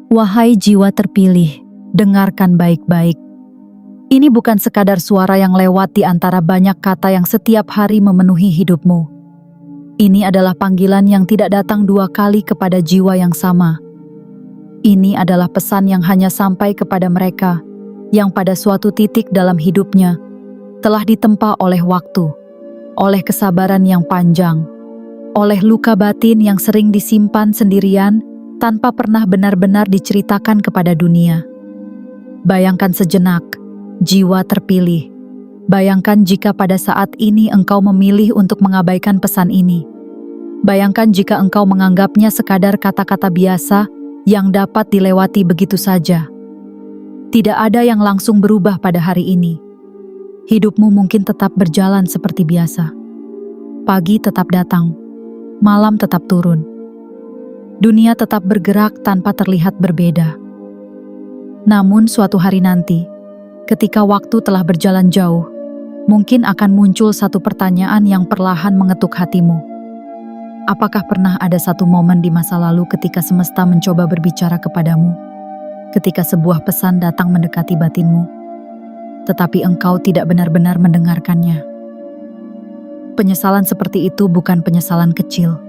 Wahai jiwa terpilih, dengarkan baik-baik. Ini bukan sekadar suara yang lewat di antara banyak kata yang setiap hari memenuhi hidupmu. Ini adalah panggilan yang tidak datang dua kali kepada jiwa yang sama. Ini adalah pesan yang hanya sampai kepada mereka yang pada suatu titik dalam hidupnya telah ditempa oleh waktu, oleh kesabaran yang panjang, oleh luka batin yang sering disimpan sendirian tanpa pernah benar-benar diceritakan kepada dunia. Bayangkan sejenak, jiwa terpilih. Bayangkan jika pada saat ini engkau memilih untuk mengabaikan pesan ini. Bayangkan jika engkau menganggapnya sekadar kata-kata biasa yang dapat dilewati begitu saja. Tidak ada yang langsung berubah pada hari ini. Hidupmu mungkin tetap berjalan seperti biasa. Pagi tetap datang, malam tetap turun. Dunia tetap bergerak tanpa terlihat berbeda. Namun suatu hari nanti, ketika waktu telah berjalan jauh, mungkin akan muncul satu pertanyaan yang perlahan mengetuk hatimu. Apakah pernah ada satu momen di masa lalu ketika semesta mencoba berbicara kepadamu? Ketika sebuah pesan datang mendekati batinmu, tetapi engkau tidak benar-benar mendengarkannya. Penyesalan seperti itu bukan penyesalan kecil.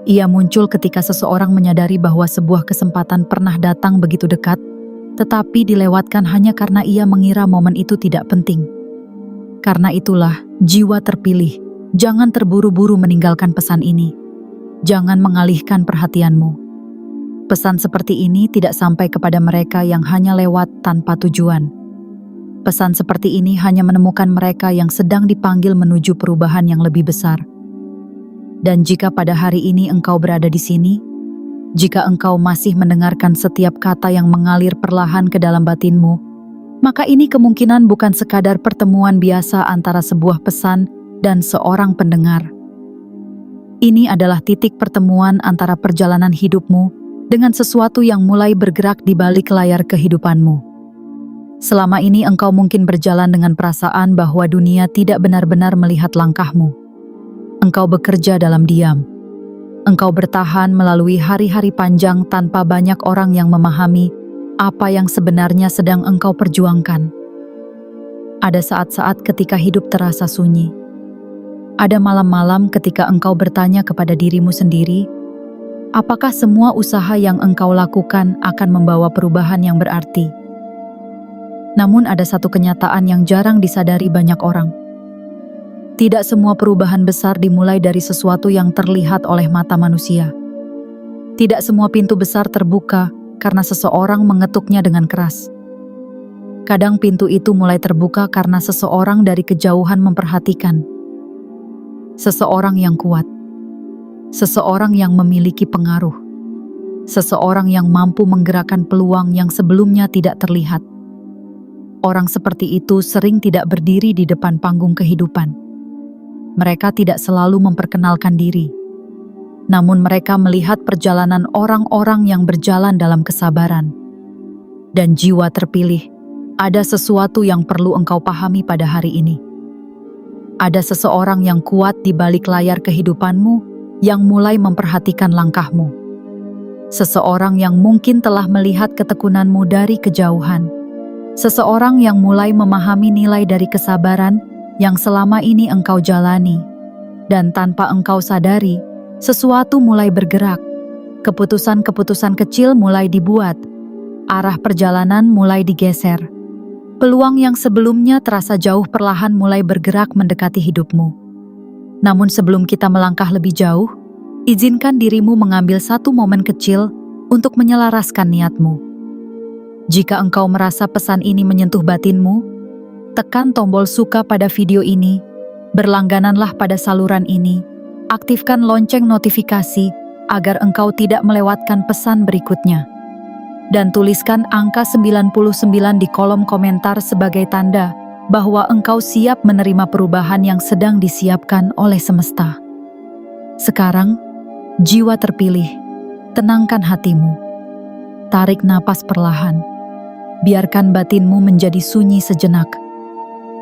Ia muncul ketika seseorang menyadari bahwa sebuah kesempatan pernah datang begitu dekat, tetapi dilewatkan hanya karena ia mengira momen itu tidak penting. Karena itulah, jiwa terpilih, jangan terburu-buru meninggalkan pesan ini. Jangan mengalihkan perhatianmu. Pesan seperti ini tidak sampai kepada mereka yang hanya lewat tanpa tujuan. Pesan seperti ini hanya menemukan mereka yang sedang dipanggil menuju perubahan yang lebih besar. Dan jika pada hari ini engkau berada di sini, jika engkau masih mendengarkan setiap kata yang mengalir perlahan ke dalam batinmu, maka ini kemungkinan bukan sekadar pertemuan biasa antara sebuah pesan dan seorang pendengar. Ini adalah titik pertemuan antara perjalanan hidupmu dengan sesuatu yang mulai bergerak di balik layar kehidupanmu. Selama ini engkau mungkin berjalan dengan perasaan bahwa dunia tidak benar-benar melihat langkahmu. Engkau bekerja dalam diam. Engkau bertahan melalui hari-hari panjang tanpa banyak orang yang memahami apa yang sebenarnya sedang engkau perjuangkan. Ada saat-saat ketika hidup terasa sunyi. Ada malam-malam ketika engkau bertanya kepada dirimu sendiri, apakah semua usaha yang engkau lakukan akan membawa perubahan yang berarti? Namun ada satu kenyataan yang jarang disadari banyak orang. Tidak semua perubahan besar dimulai dari sesuatu yang terlihat oleh mata manusia. Tidak semua pintu besar terbuka karena seseorang mengetuknya dengan keras. Kadang pintu itu mulai terbuka karena seseorang dari kejauhan memperhatikan. Seseorang yang kuat. Seseorang yang memiliki pengaruh. Seseorang yang mampu menggerakkan peluang yang sebelumnya tidak terlihat. Orang seperti itu sering tidak berdiri di depan panggung kehidupan. Mereka tidak selalu memperkenalkan diri, namun mereka melihat perjalanan orang-orang yang berjalan dalam kesabaran. Dan jiwa terpilih, ada sesuatu yang perlu engkau pahami pada hari ini. Ada seseorang yang kuat di balik layar kehidupanmu yang mulai memperhatikan langkahmu. Seseorang yang mungkin telah melihat ketekunanmu dari kejauhan. Seseorang yang mulai memahami nilai dari kesabaran yang selama ini engkau jalani, dan tanpa engkau sadari, sesuatu mulai bergerak. Keputusan-keputusan kecil mulai dibuat, arah perjalanan mulai digeser. Peluang yang sebelumnya terasa jauh perlahan mulai bergerak mendekati hidupmu. Namun sebelum kita melangkah lebih jauh, izinkan dirimu mengambil satu momen kecil untuk menyelaraskan niatmu. Jika engkau merasa pesan ini menyentuh batinmu, tekan tombol suka pada video ini, berlanggananlah pada saluran ini, aktifkan lonceng notifikasi agar engkau tidak melewatkan pesan berikutnya. Dan tuliskan angka 99 di kolom komentar sebagai tanda bahwa engkau siap menerima perubahan yang sedang disiapkan oleh semesta. Sekarang, jiwa terpilih, tenangkan hatimu. Tarik napas perlahan. Biarkan batinmu menjadi sunyi sejenak.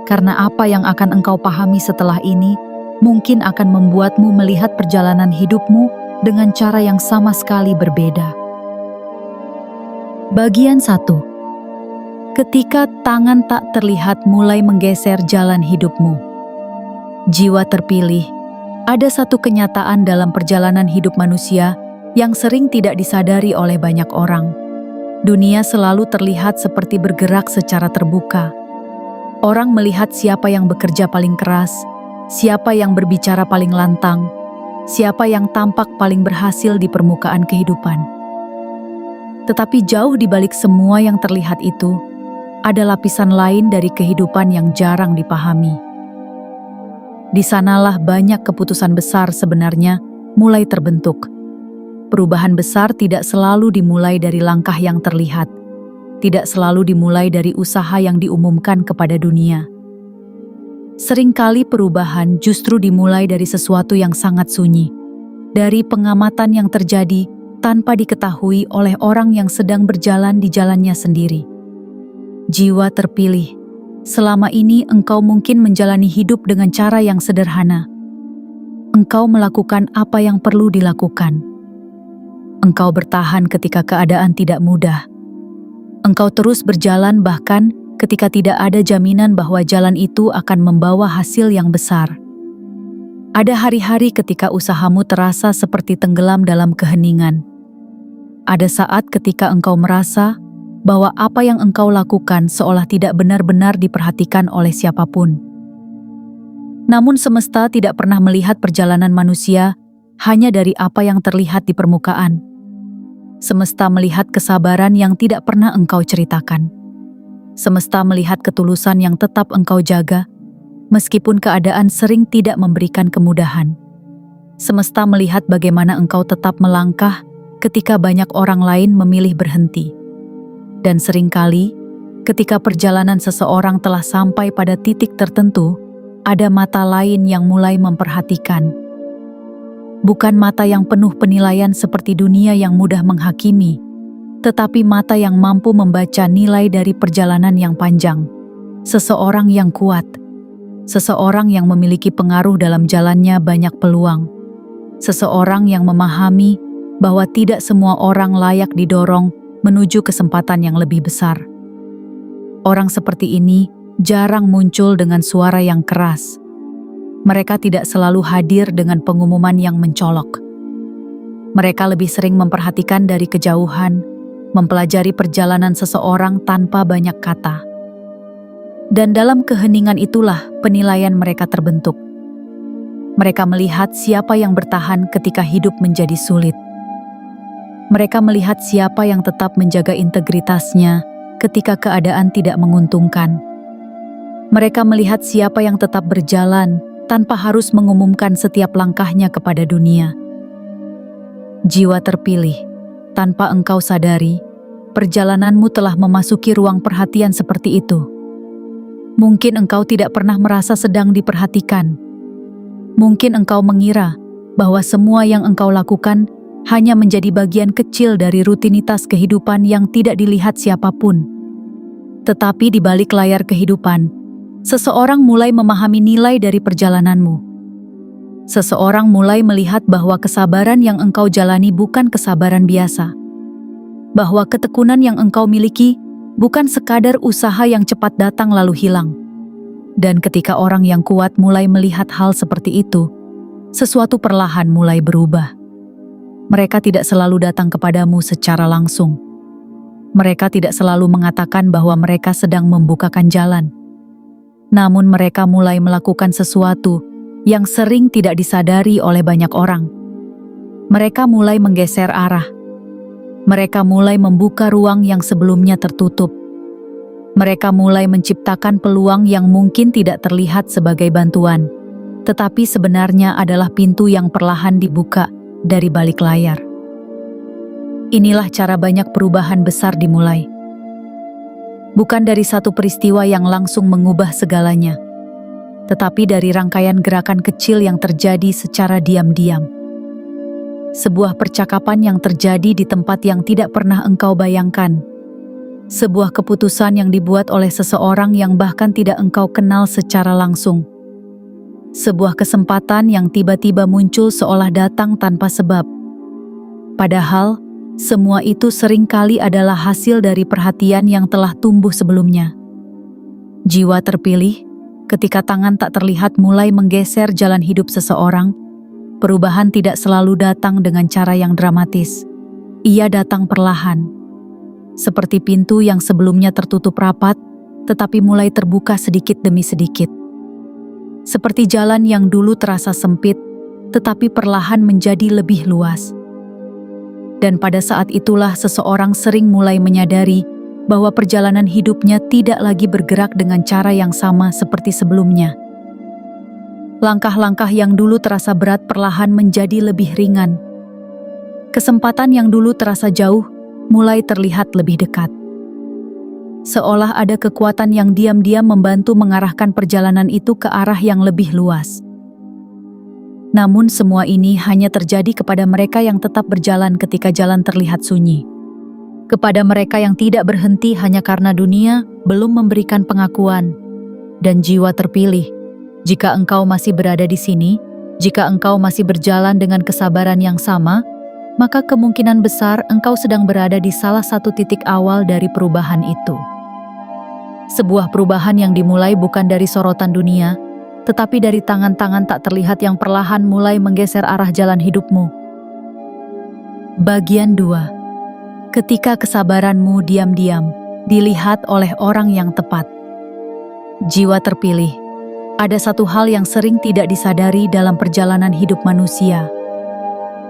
Karena apa yang akan engkau pahami setelah ini mungkin akan membuatmu melihat perjalanan hidupmu dengan cara yang sama sekali berbeda. Bagian 1. Ketika tangan tak terlihat mulai menggeser jalan hidupmu. Jiwa terpilih, ada satu kenyataan dalam perjalanan hidup manusia yang sering tidak disadari oleh banyak orang. Dunia selalu terlihat seperti bergerak secara terbuka. Orang melihat siapa yang bekerja paling keras, siapa yang berbicara paling lantang, siapa yang tampak paling berhasil di permukaan kehidupan. Tetapi jauh di balik semua yang terlihat itu, ada lapisan lain dari kehidupan yang jarang dipahami. Di sanalah banyak keputusan besar sebenarnya mulai terbentuk. Perubahan besar tidak selalu dimulai dari langkah yang terlihat, tidak selalu dimulai dari usaha yang diumumkan kepada dunia. Seringkali perubahan justru dimulai dari sesuatu yang sangat sunyi, dari pengamatan yang terjadi tanpa diketahui oleh orang yang sedang berjalan di jalannya sendiri. Jiwa terpilih, selama ini engkau mungkin menjalani hidup dengan cara yang sederhana. Engkau melakukan apa yang perlu dilakukan. Engkau bertahan ketika keadaan tidak mudah. Engkau terus berjalan bahkan ketika tidak ada jaminan bahwa jalan itu akan membawa hasil yang besar. Ada hari-hari ketika usahamu terasa seperti tenggelam dalam keheningan. Ada saat ketika engkau merasa bahwa apa yang engkau lakukan seolah tidak benar-benar diperhatikan oleh siapapun. Namun semesta tidak pernah melihat perjalanan manusia hanya dari apa yang terlihat di permukaan. Semesta melihat kesabaran yang tidak pernah engkau ceritakan. Semesta melihat ketulusan yang tetap engkau jaga, meskipun keadaan sering tidak memberikan kemudahan. Semesta melihat bagaimana engkau tetap melangkah ketika banyak orang lain memilih berhenti. Dan seringkali, ketika perjalanan seseorang telah sampai pada titik tertentu, ada mata lain yang mulai memperhatikan. Bukan mata yang penuh penilaian seperti dunia yang mudah menghakimi, tetapi mata yang mampu membaca nilai dari perjalanan yang panjang. Seseorang yang kuat, seseorang yang memiliki pengaruh dalam jalannya banyak peluang, seseorang yang memahami bahwa tidak semua orang layak didorong menuju kesempatan yang lebih besar. Orang seperti ini jarang muncul dengan suara yang keras. Mereka tidak selalu hadir dengan pengumuman yang mencolok. Mereka lebih sering memperhatikan dari kejauhan, mempelajari perjalanan seseorang tanpa banyak kata. Dan dalam keheningan itulah penilaian mereka terbentuk. Mereka melihat siapa yang bertahan ketika hidup menjadi sulit. Mereka melihat siapa yang tetap menjaga integritasnya ketika keadaan tidak menguntungkan. Mereka melihat siapa yang tetap berjalan tanpa harus mengumumkan setiap langkahnya kepada dunia. Jiwa terpilih, tanpa engkau sadari, perjalananmu telah memasuki ruang perhatian seperti itu. Mungkin engkau tidak pernah merasa sedang diperhatikan. Mungkin engkau mengira bahwa semua yang engkau lakukan hanya menjadi bagian kecil dari rutinitas kehidupan yang tidak dilihat siapapun. Tetapi di balik layar kehidupan, seseorang mulai memahami nilai dari perjalananmu. Seseorang mulai melihat bahwa kesabaran yang engkau jalani bukan kesabaran biasa. Bahwa ketekunan yang engkau miliki bukan sekadar usaha yang cepat datang lalu hilang. Dan ketika orang yang kuat mulai melihat hal seperti itu, sesuatu perlahan mulai berubah. Mereka tidak selalu datang kepadamu secara langsung. Mereka tidak selalu mengatakan bahwa mereka sedang membukakan jalan. Namun mereka mulai melakukan sesuatu yang sering tidak disadari oleh banyak orang. Mereka mulai menggeser arah. Mereka mulai membuka ruang yang sebelumnya tertutup. Mereka mulai menciptakan peluang yang mungkin tidak terlihat sebagai bantuan, tetapi sebenarnya adalah pintu yang perlahan dibuka dari balik layar. Inilah cara banyak perubahan besar dimulai. Bukan dari satu peristiwa yang langsung mengubah segalanya, tetapi dari rangkaian gerakan kecil yang terjadi secara diam-diam. Sebuah percakapan yang terjadi di tempat yang tidak pernah engkau bayangkan. Sebuah keputusan yang dibuat oleh seseorang yang bahkan tidak engkau kenal secara langsung. Sebuah kesempatan yang tiba-tiba muncul seolah datang tanpa sebab. Padahal, Semua itu seringkali adalah hasil dari perhatian yang telah tumbuh sebelumnya. Jiwa terpilih, ketika tangan tak terlihat mulai menggeser jalan hidup seseorang, perubahan tidak selalu datang dengan cara yang dramatis. Ia datang perlahan. Seperti pintu yang sebelumnya tertutup rapat, tetapi mulai terbuka sedikit demi sedikit. Seperti jalan yang dulu terasa sempit, tetapi perlahan menjadi lebih luas. Dan pada saat itulah seseorang sering mulai menyadari bahwa perjalanan hidupnya tidak lagi bergerak dengan cara yang sama seperti sebelumnya. Langkah-langkah yang dulu terasa berat perlahan menjadi lebih ringan. Kesempatan yang dulu terasa jauh mulai terlihat lebih dekat. Seolah ada kekuatan yang diam-diam membantu mengarahkan perjalanan itu ke arah yang lebih luas. Namun semua ini hanya terjadi kepada mereka yang tetap berjalan ketika jalan terlihat sunyi. Kepada mereka yang tidak berhenti hanya karena dunia belum memberikan pengakuan. Dan jiwa terpilih, jika engkau masih berada di sini, jika engkau masih berjalan dengan kesabaran yang sama, maka kemungkinan besar engkau sedang berada di salah satu titik awal dari perubahan itu. Sebuah perubahan yang dimulai bukan dari sorotan dunia, tetapi dari tangan-tangan tak terlihat yang perlahan mulai menggeser arah jalan hidupmu. Bagian 2. Ketika kesabaranmu diam-diam dilihat oleh orang yang tepat. Jiwa terpilih, ada satu hal yang sering tidak disadari dalam perjalanan hidup manusia.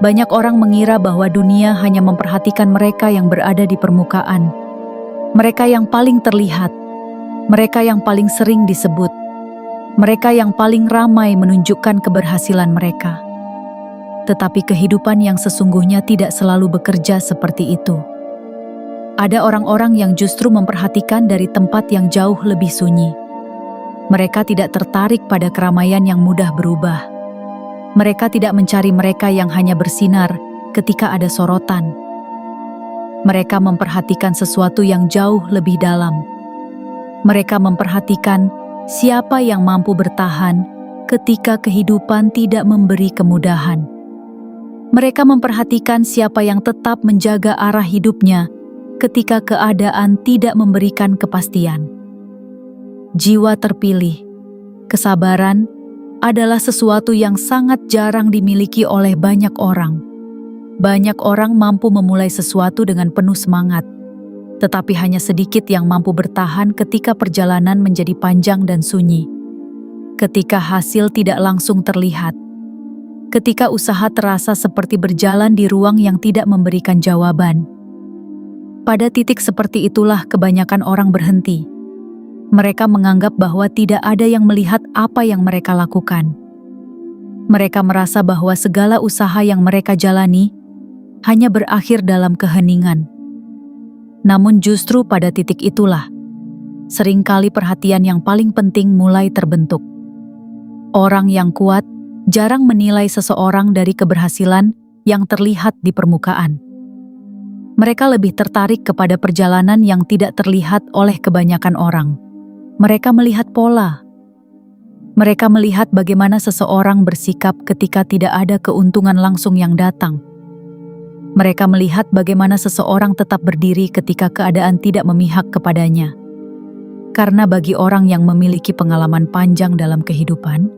Banyak orang mengira bahwa dunia hanya memperhatikan mereka yang berada di permukaan. Mereka yang paling terlihat, mereka yang paling sering disebut, mereka yang paling ramai menunjukkan keberhasilan mereka. Tetapi kehidupan yang sesungguhnya tidak selalu bekerja seperti itu. Ada orang-orang yang justru memperhatikan dari tempat yang jauh lebih sunyi. Mereka tidak tertarik pada keramaian yang mudah berubah. Mereka tidak mencari mereka yang hanya bersinar ketika ada sorotan. Mereka memperhatikan sesuatu yang jauh lebih dalam. Mereka memperhatikan siapa yang mampu bertahan ketika kehidupan tidak memberi kemudahan. Mereka memperhatikan siapa yang tetap menjaga arah hidupnya ketika keadaan tidak memberikan kepastian. Jiwa terpilih, kesabaran adalah sesuatu yang sangat jarang dimiliki oleh banyak orang. Banyak orang mampu memulai sesuatu dengan penuh semangat, tetapi hanya sedikit yang mampu bertahan ketika perjalanan menjadi panjang dan sunyi. Ketika hasil tidak langsung terlihat. Ketika usaha terasa seperti berjalan di ruang yang tidak memberikan jawaban. Pada titik seperti itulah kebanyakan orang berhenti. Mereka menganggap bahwa tidak ada yang melihat apa yang mereka lakukan. Mereka merasa bahwa segala usaha yang mereka jalani hanya berakhir dalam keheningan. Namun justru pada titik itulah, seringkali perhatian yang paling penting mulai terbentuk. Orang yang kuat jarang menilai seseorang dari keberhasilan yang terlihat di permukaan. Mereka lebih tertarik kepada perjalanan yang tidak terlihat oleh kebanyakan orang. Mereka melihat pola. Mereka melihat bagaimana seseorang bersikap ketika tidak ada keuntungan langsung yang datang. Mereka melihat bagaimana seseorang tetap berdiri ketika keadaan tidak memihak kepadanya. Karena bagi orang yang memiliki pengalaman panjang dalam kehidupan,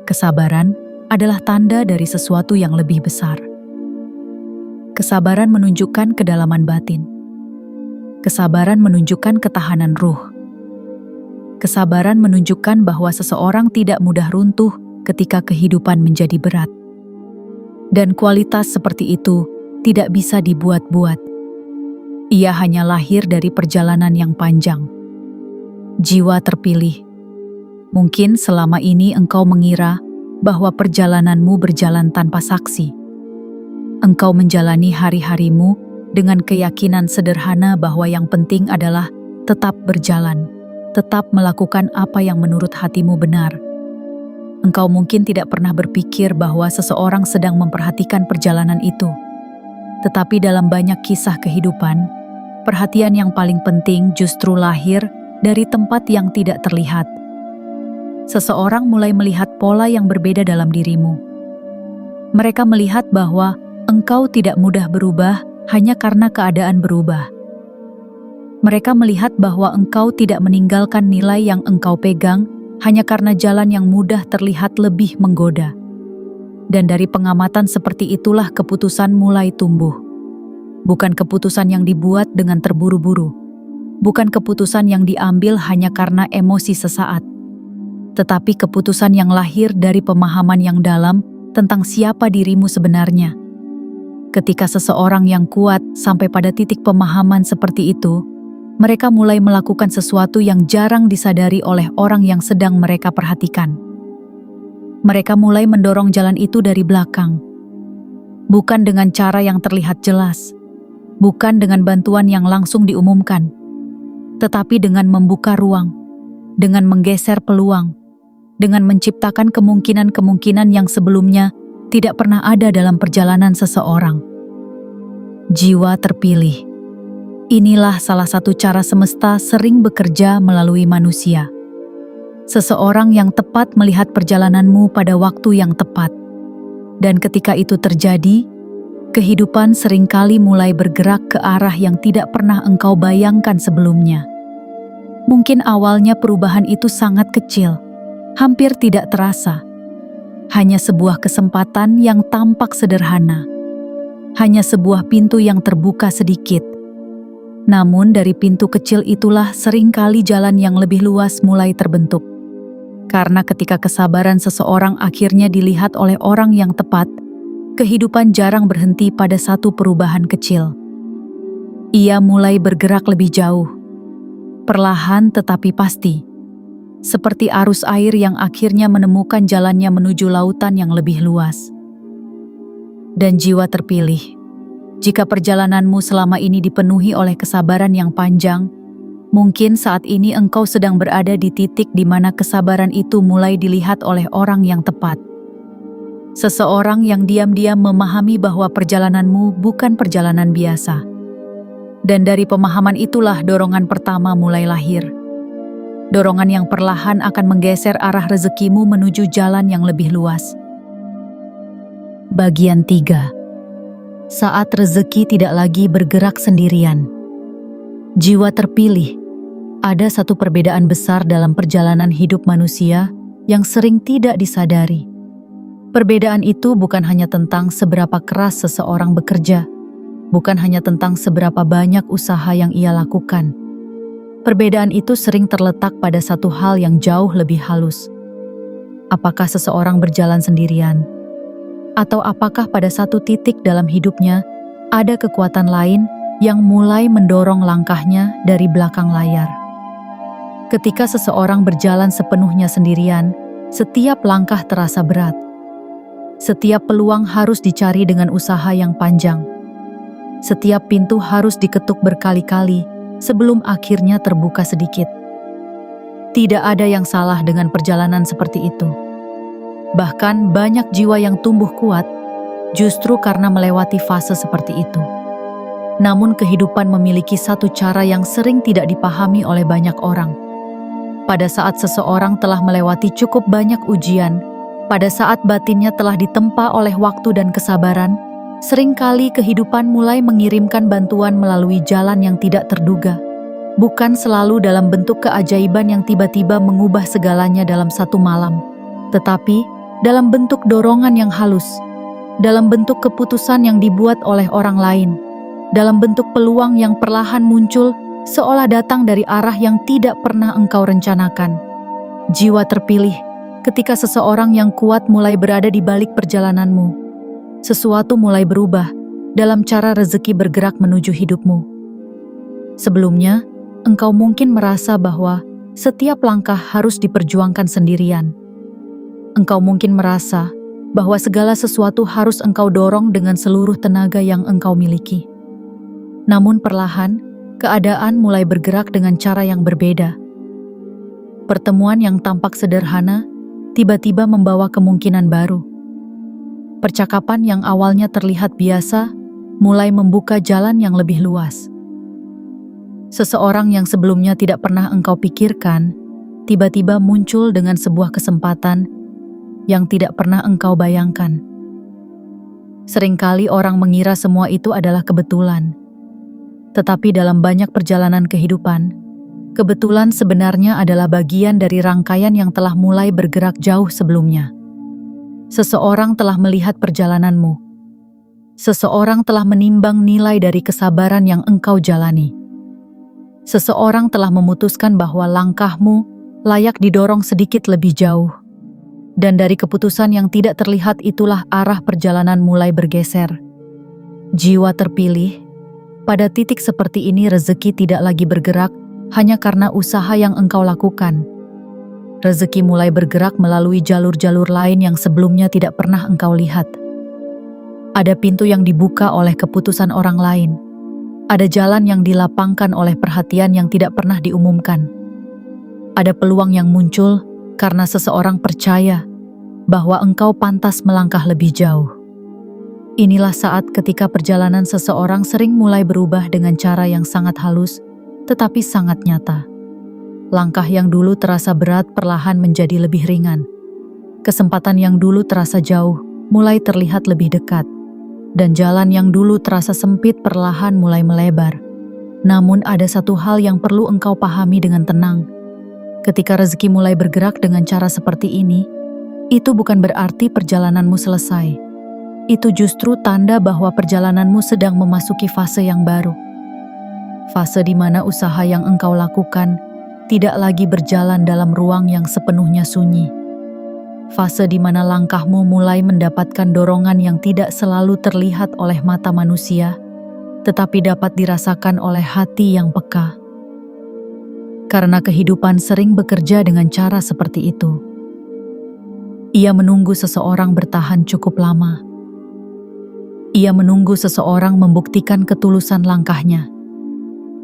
kesabaran adalah tanda dari sesuatu yang lebih besar. Kesabaran menunjukkan kedalaman batin. Kesabaran menunjukkan ketahanan ruh. Kesabaran menunjukkan bahwa seseorang tidak mudah runtuh ketika kehidupan menjadi berat. Dan kualitas seperti itu tidak bisa dibuat-buat. Ia hanya lahir dari perjalanan yang panjang. Jiwa terpilih. Mungkin selama ini engkau mengira bahwa perjalananmu berjalan tanpa saksi. Engkau menjalani hari-harimu dengan keyakinan sederhana bahwa yang penting adalah tetap berjalan, tetap melakukan apa yang menurut hatimu benar. Engkau mungkin tidak pernah berpikir bahwa seseorang sedang memperhatikan perjalanan itu. Tetapi dalam banyak kisah kehidupan, perhatian yang paling penting justru lahir dari tempat yang tidak terlihat. Seseorang mulai melihat pola yang berbeda dalam dirimu. Mereka melihat bahwa engkau tidak mudah berubah hanya karena keadaan berubah. Mereka melihat bahwa engkau tidak meninggalkan nilai yang engkau pegang hanya karena jalan yang mudah terlihat lebih menggoda. Dan dari pengamatan seperti itulah keputusan mulai tumbuh. Bukan keputusan yang dibuat dengan terburu-buru. Bukan keputusan yang diambil hanya karena emosi sesaat. Tetapi keputusan yang lahir dari pemahaman yang dalam tentang siapa dirimu sebenarnya. Ketika seseorang yang kuat sampai pada titik pemahaman seperti itu, mereka mulai melakukan sesuatu yang jarang disadari oleh orang yang sedang mereka perhatikan. Mereka mulai mendorong jalan itu dari belakang. Bukan dengan cara yang terlihat jelas, bukan dengan bantuan yang langsung diumumkan, tetapi dengan membuka ruang, dengan menggeser peluang, dengan menciptakan kemungkinan-kemungkinan yang sebelumnya tidak pernah ada dalam perjalanan seseorang. Jiwa terpilih. Inilah salah satu cara semesta sering bekerja melalui manusia. Seseorang yang tepat melihat perjalananmu pada waktu yang tepat. Dan ketika itu terjadi, kehidupan seringkali mulai bergerak ke arah yang tidak pernah engkau bayangkan sebelumnya. Mungkin awalnya perubahan itu sangat kecil, hampir tidak terasa. Hanya sebuah kesempatan yang tampak sederhana. Hanya sebuah pintu yang terbuka sedikit. Namun dari pintu kecil itulah seringkali jalan yang lebih luas mulai terbentuk. Karena ketika kesabaran seseorang akhirnya dilihat oleh orang yang tepat, kehidupan jarang berhenti pada satu perubahan kecil. Ia mulai bergerak lebih jauh. Perlahan tetapi pasti. Seperti arus air yang akhirnya menemukan jalannya menuju lautan yang lebih luas. Dan jiwa terpilih. Jika perjalananmu selama ini dipenuhi oleh kesabaran yang panjang, mungkin saat ini engkau sedang berada di titik di mana kesabaran itu mulai dilihat oleh orang yang tepat. Seseorang yang diam-diam memahami bahwa perjalananmu bukan perjalanan biasa. Dan dari pemahaman itulah dorongan pertama mulai lahir. Dorongan yang perlahan akan menggeser arah rezekimu menuju jalan yang lebih luas. Bagian 3. Saat rezeki tidak lagi bergerak sendirian. Jiwa terpilih. Ada satu perbedaan besar dalam perjalanan hidup manusia yang sering tidak disadari. Perbedaan itu bukan hanya tentang seberapa keras seseorang bekerja, bukan hanya tentang seberapa banyak usaha yang ia lakukan. Perbedaan itu sering terletak pada satu hal yang jauh lebih halus. Apakah seseorang berjalan sendirian? Atau apakah pada satu titik dalam hidupnya ada kekuatan lain yang mulai mendorong langkahnya dari belakang layar? Ketika seseorang berjalan sepenuhnya sendirian, setiap langkah terasa berat. Setiap peluang harus dicari dengan usaha yang panjang. Setiap pintu harus diketuk berkali-kali sebelum akhirnya terbuka sedikit. Tidak ada yang salah dengan perjalanan seperti itu. Bahkan banyak jiwa yang tumbuh kuat justru karena melewati fase seperti itu. Namun kehidupan memiliki satu cara yang sering tidak dipahami oleh banyak orang. Pada saat seseorang telah melewati cukup banyak ujian, pada saat batinnya telah ditempa oleh waktu dan kesabaran, seringkali kehidupan mulai mengirimkan bantuan melalui jalan yang tidak terduga. Bukan selalu dalam bentuk keajaiban yang tiba-tiba mengubah segalanya dalam satu malam, tetapi dalam bentuk dorongan yang halus, dalam bentuk keputusan yang dibuat oleh orang lain, dalam bentuk peluang yang perlahan muncul seolah datang dari arah yang tidak pernah engkau rencanakan. Jiwa terpilih. Ketika seseorang yang kuat mulai berada di balik perjalananmu, sesuatu mulai berubah dalam cara rezeki bergerak menuju hidupmu. Sebelumnya, engkau mungkin merasa bahwa setiap langkah harus diperjuangkan sendirian. Engkau mungkin merasa bahwa segala sesuatu harus engkau dorong dengan seluruh tenaga yang engkau miliki. Namun perlahan, keadaan mulai bergerak dengan cara yang berbeda. Pertemuan yang tampak sederhana tiba-tiba membawa kemungkinan baru. Percakapan yang awalnya terlihat biasa mulai membuka jalan yang lebih luas. Seseorang yang sebelumnya tidak pernah engkau pikirkan, tiba-tiba muncul dengan sebuah kesempatan yang tidak pernah engkau bayangkan. Seringkali orang mengira semua itu adalah kebetulan. Tetapi dalam banyak perjalanan kehidupan, kebetulan sebenarnya adalah bagian dari rangkaian yang telah mulai bergerak jauh sebelumnya. Seseorang telah melihat perjalananmu. Seseorang telah menimbang nilai dari kesabaran yang engkau jalani. Seseorang telah memutuskan bahwa langkahmu layak didorong sedikit lebih jauh. Dan dari keputusan yang tidak terlihat itulah arah perjalanan mulai bergeser. Jiwa terpilih, pada titik seperti ini rezeki tidak lagi bergerak hanya karena usaha yang engkau lakukan. Rezeki mulai bergerak melalui jalur-jalur lain yang sebelumnya tidak pernah engkau lihat. Ada pintu yang dibuka oleh keputusan orang lain. Ada jalan yang dilapangkan oleh perhatian yang tidak pernah diumumkan. Ada peluang yang muncul karena seseorang percaya bahwa engkau pantas melangkah lebih jauh. Inilah saat ketika perjalanan seseorang sering mulai berubah dengan cara yang sangat halus, tetapi sangat nyata. Langkah yang dulu terasa berat perlahan menjadi lebih ringan. Kesempatan yang dulu terasa jauh mulai terlihat lebih dekat. Dan jalan yang dulu terasa sempit perlahan mulai melebar. Namun ada satu hal yang perlu engkau pahami dengan tenang. Ketika rezeki mulai bergerak dengan cara seperti ini, itu bukan berarti perjalananmu selesai. Itu justru tanda bahwa perjalananmu sedang memasuki fase yang baru. Fase di mana usaha yang engkau lakukan tidak lagi berjalan dalam ruang yang sepenuhnya sunyi. Fase di mana langkahmu mulai mendapatkan dorongan yang tidak selalu terlihat oleh mata manusia, tetapi dapat dirasakan oleh hati yang peka. Karena kehidupan sering bekerja dengan cara seperti itu. Ia menunggu seseorang bertahan cukup lama. Ia menunggu seseorang membuktikan ketulusan langkahnya.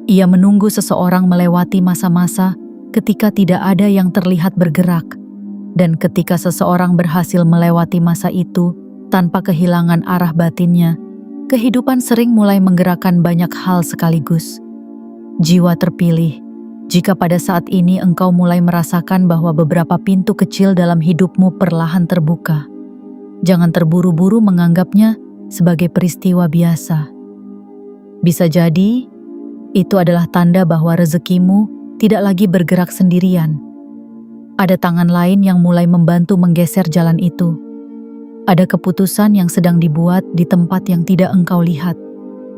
Ia menunggu seseorang melewati masa-masa ketika tidak ada yang terlihat bergerak. Dan ketika seseorang berhasil melewati masa itu tanpa kehilangan arah batinnya, kehidupan sering mulai menggerakkan banyak hal sekaligus. Jiwa terpilih. Jika pada saat ini engkau mulai merasakan bahwa beberapa pintu kecil dalam hidupmu perlahan terbuka, jangan terburu-buru menganggapnya sebagai peristiwa biasa. Bisa jadi, itu adalah tanda bahwa rezekimu tidak lagi bergerak sendirian. Ada tangan lain yang mulai membantu menggeser jalan itu. Ada keputusan yang sedang dibuat di tempat yang tidak engkau lihat.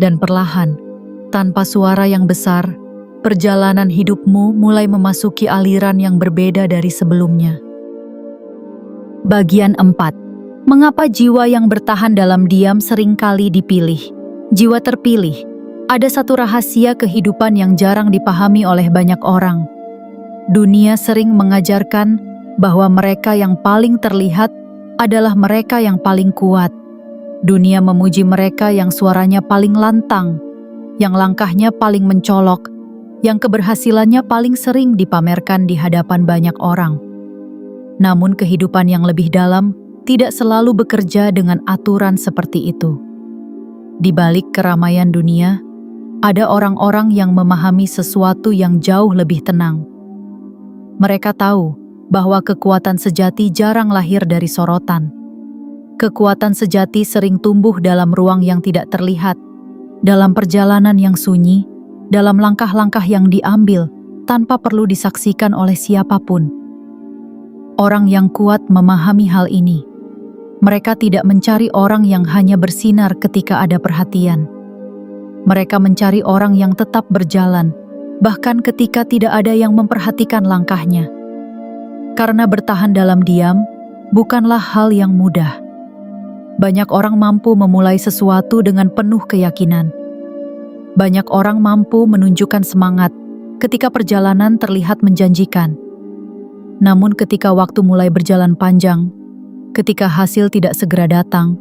Dan perlahan, tanpa suara yang besar, perjalanan hidupmu mulai memasuki aliran yang berbeda dari sebelumnya. Bagian 4. Mengapa jiwa yang bertahan dalam diam seringkali dipilih? Jiwa terpilih. Ada satu rahasia kehidupan yang jarang dipahami oleh banyak orang. Dunia sering mengajarkan bahwa mereka yang paling terlihat adalah mereka yang paling kuat. Dunia memuji mereka yang suaranya paling lantang, yang langkahnya paling mencolok, yang keberhasilannya paling sering dipamerkan di hadapan banyak orang. Namun kehidupan yang lebih dalam tidak selalu bekerja dengan aturan seperti itu. Di balik keramaian dunia, ada orang-orang yang memahami sesuatu yang jauh lebih tenang. Mereka tahu bahwa kekuatan sejati jarang lahir dari sorotan. Kekuatan sejati sering tumbuh dalam ruang yang tidak terlihat, dalam perjalanan yang sunyi, dalam langkah-langkah yang diambil tanpa perlu disaksikan oleh siapapun. Orang yang kuat memahami hal ini. Mereka tidak mencari orang yang hanya bersinar ketika ada perhatian. Mereka mencari orang yang tetap berjalan, bahkan ketika tidak ada yang memperhatikan langkahnya. Karena bertahan dalam diam bukanlah hal yang mudah. Banyak orang mampu memulai sesuatu dengan penuh keyakinan. Banyak orang mampu menunjukkan semangat ketika perjalanan terlihat menjanjikan. Namun ketika waktu mulai berjalan panjang, ketika hasil tidak segera datang,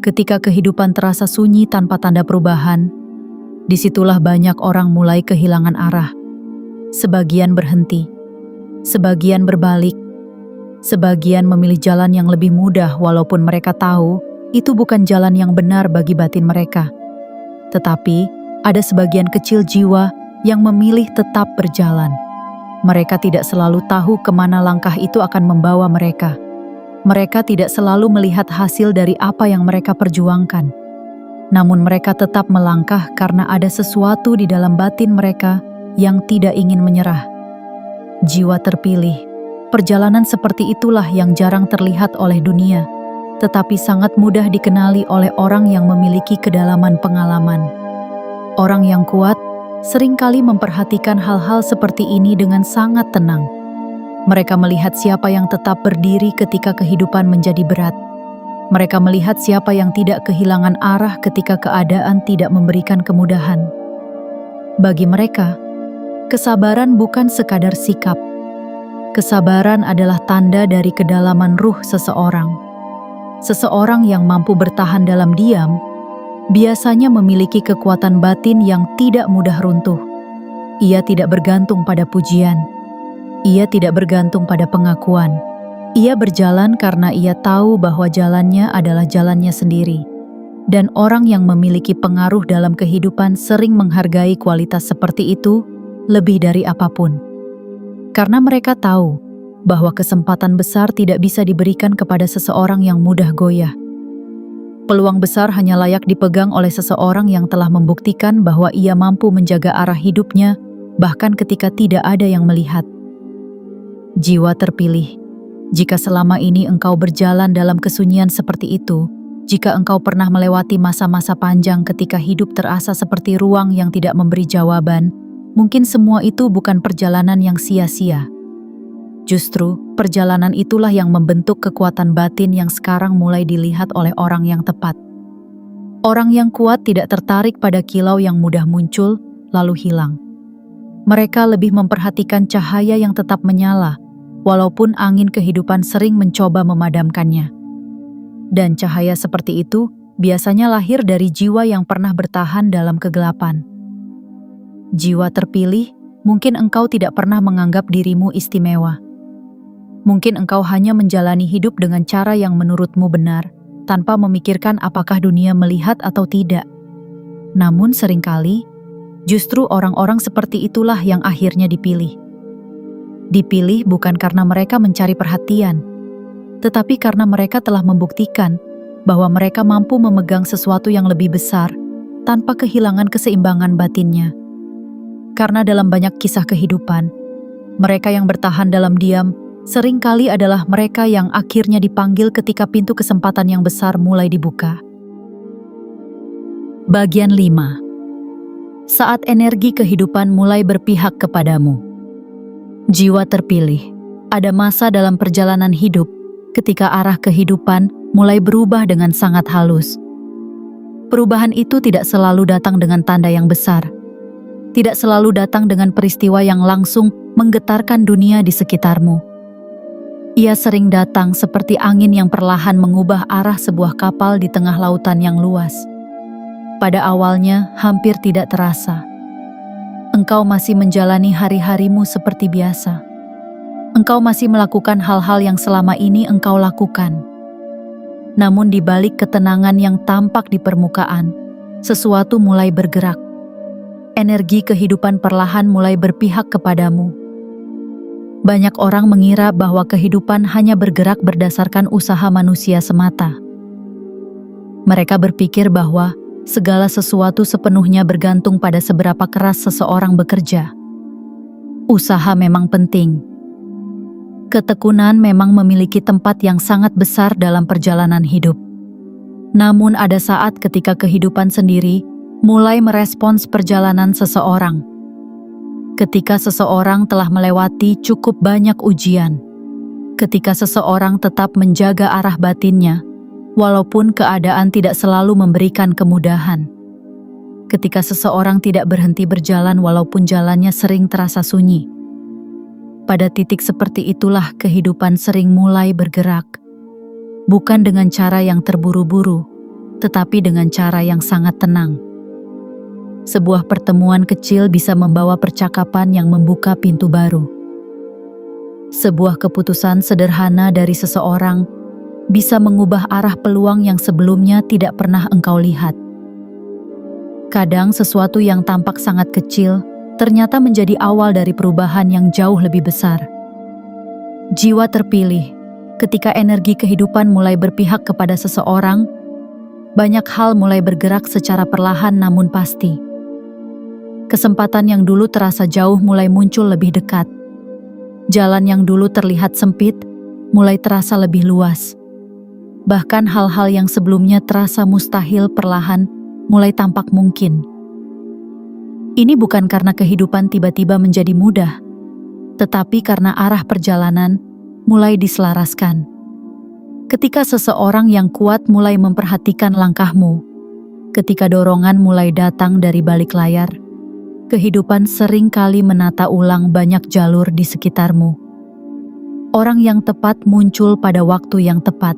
ketika kehidupan terasa sunyi tanpa tanda perubahan, disitulah banyak orang mulai kehilangan arah. Sebagian berhenti, sebagian berbalik, sebagian memilih jalan yang lebih mudah walaupun mereka tahu itu bukan jalan yang benar bagi batin mereka. Tetapi ada sebagian kecil jiwa yang memilih tetap berjalan. Mereka tidak selalu tahu kemana langkah itu akan membawa mereka. Mereka tidak selalu melihat hasil dari apa yang mereka perjuangkan. Namun mereka tetap melangkah karena ada sesuatu di dalam batin mereka yang tidak ingin menyerah. Jiwa terpilih. Perjalanan seperti itulah yang jarang terlihat oleh dunia, tetapi sangat mudah dikenali oleh orang yang memiliki kedalaman pengalaman. Orang yang kuat seringkali memperhatikan hal-hal seperti ini dengan sangat tenang. Mereka melihat siapa yang tetap berdiri ketika kehidupan menjadi berat. Mereka melihat siapa yang tidak kehilangan arah ketika keadaan tidak memberikan kemudahan. Bagi mereka, kesabaran bukan sekadar sikap. Kesabaran adalah tanda dari kedalaman ruh seseorang. Seseorang yang mampu bertahan dalam diam biasanya memiliki kekuatan batin yang tidak mudah runtuh. Ia tidak bergantung pada pujian. Ia tidak bergantung pada pengakuan. Ia berjalan karena ia tahu bahwa jalannya adalah jalannya sendiri. Dan orang yang memiliki pengaruh dalam kehidupan sering menghargai kualitas seperti itu lebih dari apapun. Karena mereka tahu bahwa kesempatan besar tidak bisa diberikan kepada seseorang yang mudah goyah. Peluang besar hanya layak dipegang oleh seseorang yang telah membuktikan bahwa ia mampu menjaga arah hidupnya bahkan ketika tidak ada yang melihat. Jiwa terpilih. Jika selama ini engkau berjalan dalam kesunyian seperti itu, jika engkau pernah melewati masa-masa panjang ketika hidup terasa seperti ruang yang tidak memberi jawaban, mungkin semua itu bukan perjalanan yang sia-sia. Justru, perjalanan itulah yang membentuk kekuatan batin yang sekarang mulai dilihat oleh orang yang tepat. Orang yang kuat tidak tertarik pada kilau yang mudah muncul, lalu hilang. Mereka lebih memperhatikan cahaya yang tetap menyala, walaupun angin kehidupan sering mencoba memadamkannya. Dan cahaya seperti itu biasanya lahir dari jiwa yang pernah bertahan dalam kegelapan. Jiwa terpilih, mungkin engkau tidak pernah menganggap dirimu istimewa. Mungkin engkau hanya menjalani hidup dengan cara yang menurutmu benar, tanpa memikirkan apakah dunia melihat atau tidak. Namun seringkali, justru orang-orang seperti itulah yang akhirnya dipilih. Dipilih bukan karena mereka mencari perhatian, tetapi karena mereka telah membuktikan bahwa mereka mampu memegang sesuatu yang lebih besar tanpa kehilangan keseimbangan batinnya. Karena dalam banyak kisah kehidupan, mereka yang bertahan dalam diam seringkali adalah mereka yang akhirnya dipanggil ketika pintu kesempatan yang besar mulai dibuka. Bagian 5. Saat energi kehidupan mulai berpihak kepadamu. Jiwa terpilih. Ada masa dalam perjalanan hidup ketika arah kehidupan mulai berubah dengan sangat halus. Perubahan itu tidak selalu datang dengan tanda yang besar. Tidak selalu datang dengan peristiwa yang langsung menggetarkan dunia di sekitarmu. Ia sering datang seperti angin yang perlahan mengubah arah sebuah kapal di tengah lautan yang luas. Pada awalnya hampir tidak terasa. Engkau masih menjalani hari-harimu seperti biasa. Engkau masih melakukan hal-hal yang selama ini engkau lakukan. Namun di balik ketenangan yang tampak di permukaan, sesuatu mulai bergerak. Energi kehidupan perlahan mulai berpihak kepadamu. Banyak orang mengira bahwa kehidupan hanya bergerak berdasarkan usaha manusia semata. Mereka berpikir bahwa segala sesuatu sepenuhnya bergantung pada seberapa keras seseorang bekerja. Usaha memang penting. Ketekunan memang memiliki tempat yang sangat besar dalam perjalanan hidup. Namun ada saat ketika kehidupan sendiri mulai merespons perjalanan seseorang. Ketika seseorang telah melewati cukup banyak ujian. Ketika seseorang tetap menjaga arah batinnya, walaupun keadaan tidak selalu memberikan kemudahan. Ketika seseorang tidak berhenti berjalan walaupun jalannya sering terasa sunyi. Pada titik seperti itulah kehidupan sering mulai bergerak. Bukan dengan cara yang terburu-buru, tetapi dengan cara yang sangat tenang. Sebuah pertemuan kecil bisa membawa percakapan yang membuka pintu baru. Sebuah keputusan sederhana dari seseorang bisa mengubah arah peluang yang sebelumnya tidak pernah engkau lihat. Kadang sesuatu yang tampak sangat kecil ternyata menjadi awal dari perubahan yang jauh lebih besar. Jiwa terpilih. Ketika energi kehidupan mulai berpihak kepada seseorang, banyak hal mulai bergerak secara perlahan namun pasti. Kesempatan yang dulu terasa jauh mulai muncul lebih dekat. Jalan yang dulu terlihat sempit mulai terasa lebih luas. Bahkan hal-hal yang sebelumnya terasa mustahil perlahan mulai tampak mungkin. Ini bukan karena kehidupan tiba-tiba menjadi mudah, tetapi karena arah perjalanan mulai diselaraskan. Ketika seseorang yang kuat mulai memperhatikan langkahmu, ketika dorongan mulai datang dari balik layar, kehidupan sering kali menata ulang banyak jalur di sekitarmu. Orang yang tepat muncul pada waktu yang tepat.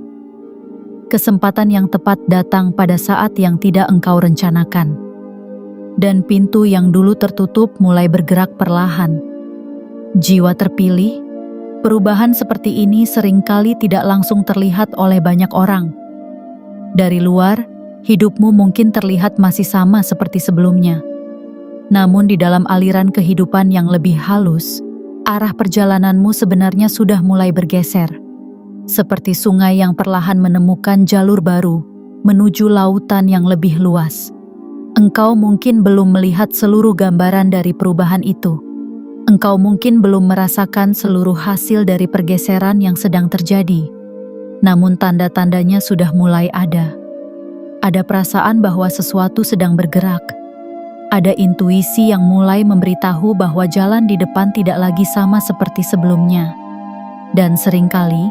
Kesempatan yang tepat datang pada saat yang tidak engkau rencanakan. Dan pintu yang dulu tertutup mulai bergerak perlahan. Jiwa terpilih, perubahan seperti ini seringkali tidak langsung terlihat oleh banyak orang. Dari luar, hidupmu mungkin terlihat masih sama seperti sebelumnya. Namun di dalam aliran kehidupan yang lebih halus, arah perjalananmu sebenarnya sudah mulai bergeser. Seperti sungai yang perlahan menemukan jalur baru menuju lautan yang lebih luas. Engkau mungkin belum melihat seluruh gambaran dari perubahan itu. Engkau mungkin belum merasakan seluruh hasil dari pergeseran yang sedang terjadi. Namun tanda-tandanya sudah mulai ada. Ada perasaan bahwa sesuatu sedang bergerak. Ada intuisi yang mulai memberitahu bahwa jalan di depan tidak lagi sama seperti sebelumnya. Dan seringkali,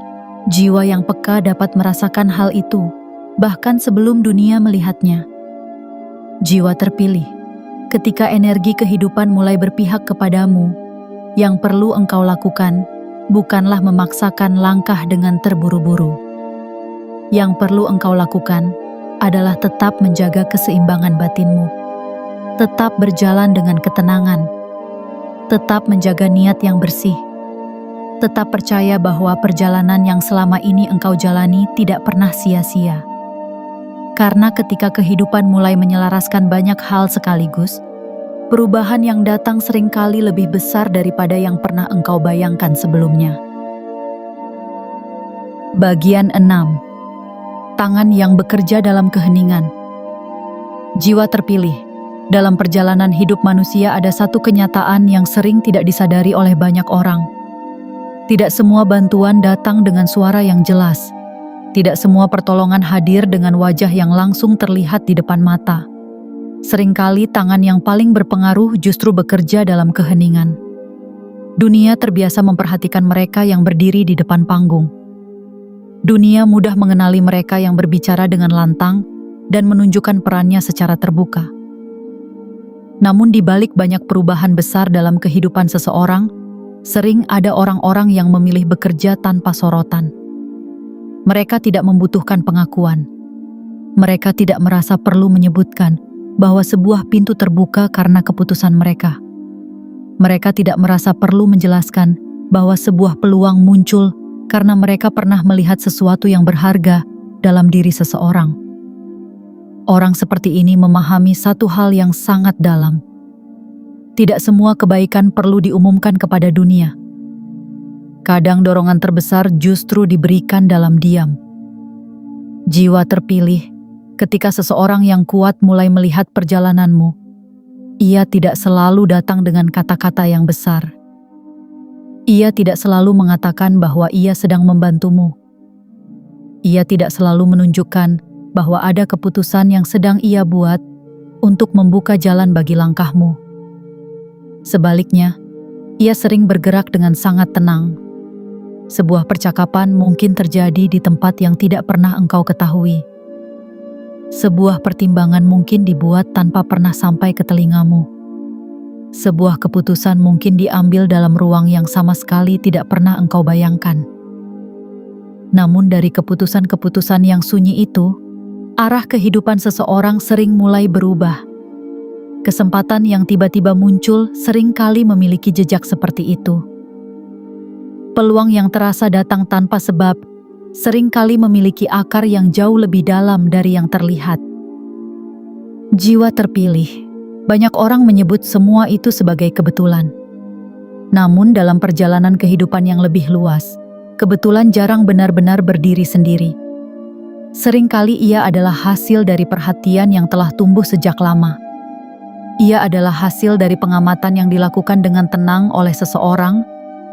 jiwa yang peka dapat merasakan hal itu, bahkan sebelum dunia melihatnya. Jiwa terpilih, ketika energi kehidupan mulai berpihak kepadamu, yang perlu engkau lakukan bukanlah memaksakan langkah dengan terburu-buru. Yang perlu engkau lakukan adalah tetap menjaga keseimbangan batinmu, tetap berjalan dengan ketenangan, tetap menjaga niat yang bersih, tetap percaya bahwa perjalanan yang selama ini engkau jalani tidak pernah sia-sia. Karena ketika kehidupan mulai menyelaraskan banyak hal sekaligus, perubahan yang datang seringkali lebih besar daripada yang pernah engkau bayangkan sebelumnya. Bagian 6. Tangan yang bekerja dalam keheningan. Jiwa terpilih. Dalam perjalanan hidup manusia ada satu kenyataan yang sering tidak disadari oleh banyak orang. Tidak semua bantuan datang dengan suara yang jelas. Tidak semua pertolongan hadir dengan wajah yang langsung terlihat di depan mata. Seringkali tangan yang paling berpengaruh justru bekerja dalam keheningan. Dunia terbiasa memperhatikan mereka yang berdiri di depan panggung. Dunia mudah mengenali mereka yang berbicara dengan lantang dan menunjukkan perannya secara terbuka. Namun di balik banyak perubahan besar dalam kehidupan seseorang, sering ada orang-orang yang memilih bekerja tanpa sorotan. Mereka tidak membutuhkan pengakuan. Mereka tidak merasa perlu menyebutkan bahwa sebuah pintu terbuka karena keputusan mereka. Mereka tidak merasa perlu menjelaskan bahwa sebuah peluang muncul karena mereka pernah melihat sesuatu yang berharga dalam diri seseorang. Orang seperti ini memahami satu hal yang sangat dalam. Tidak semua kebaikan perlu diumumkan kepada dunia. Kadang dorongan terbesar justru diberikan dalam diam. Jiwa terpilih, ketika seseorang yang kuat mulai melihat perjalananmu, ia tidak selalu datang dengan kata-kata yang besar. Ia tidak selalu mengatakan bahwa ia sedang membantumu. Ia tidak selalu menunjukkan bahwa ada keputusan yang sedang ia buat untuk membuka jalan bagi langkahmu. Sebaliknya, ia sering bergerak dengan sangat tenang. Sebuah percakapan mungkin terjadi di tempat yang tidak pernah engkau ketahui. Sebuah pertimbangan mungkin dibuat tanpa pernah sampai ke telingamu. Sebuah keputusan mungkin diambil dalam ruang yang sama sekali tidak pernah engkau bayangkan. Namun dari keputusan-keputusan yang sunyi itu, arah kehidupan seseorang sering mulai berubah. Kesempatan yang tiba-tiba muncul seringkali memiliki jejak seperti itu. Peluang yang terasa datang tanpa sebab seringkali memiliki akar yang jauh lebih dalam dari yang terlihat. Jiwa terpilih. Banyak orang menyebut semua itu sebagai kebetulan. Namun dalam perjalanan kehidupan yang lebih luas, kebetulan jarang benar-benar berdiri sendiri. Seringkali ia adalah hasil dari perhatian yang telah tumbuh sejak lama. Ia adalah hasil dari pengamatan yang dilakukan dengan tenang oleh seseorang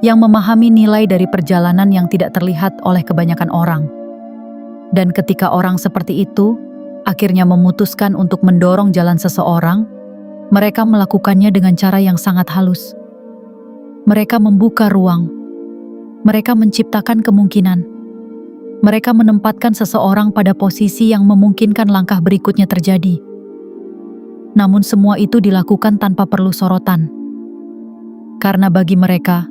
yang memahami nilai dari perjalanan yang tidak terlihat oleh kebanyakan orang. Dan ketika orang seperti itu akhirnya memutuskan untuk mendorong jalan seseorang, mereka melakukannya dengan cara yang sangat halus. Mereka membuka ruang. Mereka menciptakan kemungkinan. Mereka menempatkan seseorang pada posisi yang memungkinkan langkah berikutnya terjadi. Namun semua itu dilakukan tanpa perlu sorotan. Karena bagi mereka,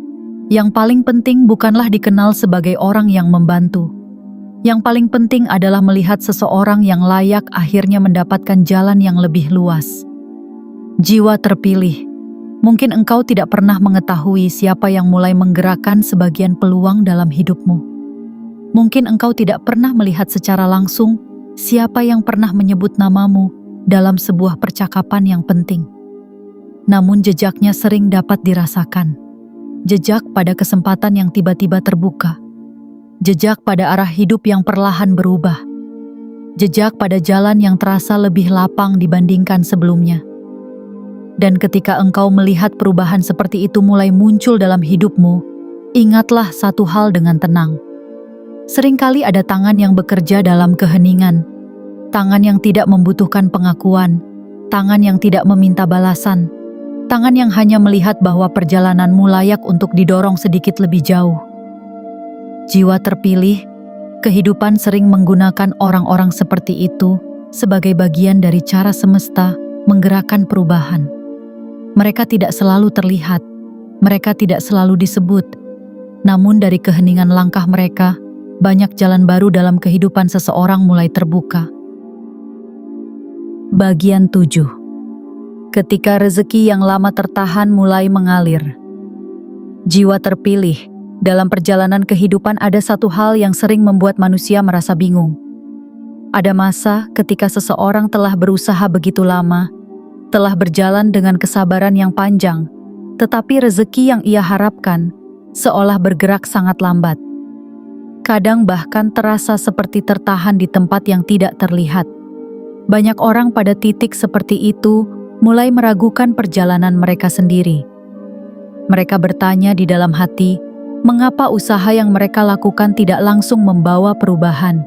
yang paling penting bukanlah dikenal sebagai orang yang membantu. Yang paling penting adalah melihat seseorang yang layak akhirnya mendapatkan jalan yang lebih luas. Jiwa terpilih. Mungkin engkau tidak pernah mengetahui siapa yang mulai menggerakkan sebagian peluang dalam hidupmu. Mungkin engkau tidak pernah melihat secara langsung siapa yang pernah menyebut namamu dalam sebuah percakapan yang penting. Namun jejaknya sering dapat dirasakan. Jejak pada kesempatan yang tiba-tiba terbuka. Jejak pada arah hidup yang perlahan berubah. Jejak pada jalan yang terasa lebih lapang dibandingkan sebelumnya. Dan ketika engkau melihat perubahan seperti itu mulai muncul dalam hidupmu, ingatlah satu hal dengan tenang. Seringkali ada tangan yang bekerja dalam keheningan, tangan yang tidak membutuhkan pengakuan, tangan yang tidak meminta balasan, tangan yang hanya melihat bahwa perjalananmu layak untuk didorong sedikit lebih jauh. Jiwa terpilih, kehidupan sering menggunakan orang-orang seperti itu sebagai bagian dari cara semesta menggerakkan perubahan. Mereka tidak selalu terlihat, mereka tidak selalu disebut, namun dari keheningan langkah mereka, banyak jalan baru dalam kehidupan seseorang mulai terbuka. Bagian 7. Ketika rezeki yang lama tertahan mulai mengalir. Jiwa terpilih, dalam perjalanan kehidupan ada satu hal yang sering membuat manusia merasa bingung. Ada masa ketika seseorang telah berusaha begitu lama, telah berjalan dengan kesabaran yang panjang, tetapi rezeki yang ia harapkan seolah bergerak sangat lambat. Kadang bahkan terasa seperti tertahan di tempat yang tidak terlihat. Banyak orang pada titik seperti itu mulai meragukan perjalanan mereka sendiri. Mereka bertanya di dalam hati, mengapa usaha yang mereka lakukan tidak langsung membawa perubahan?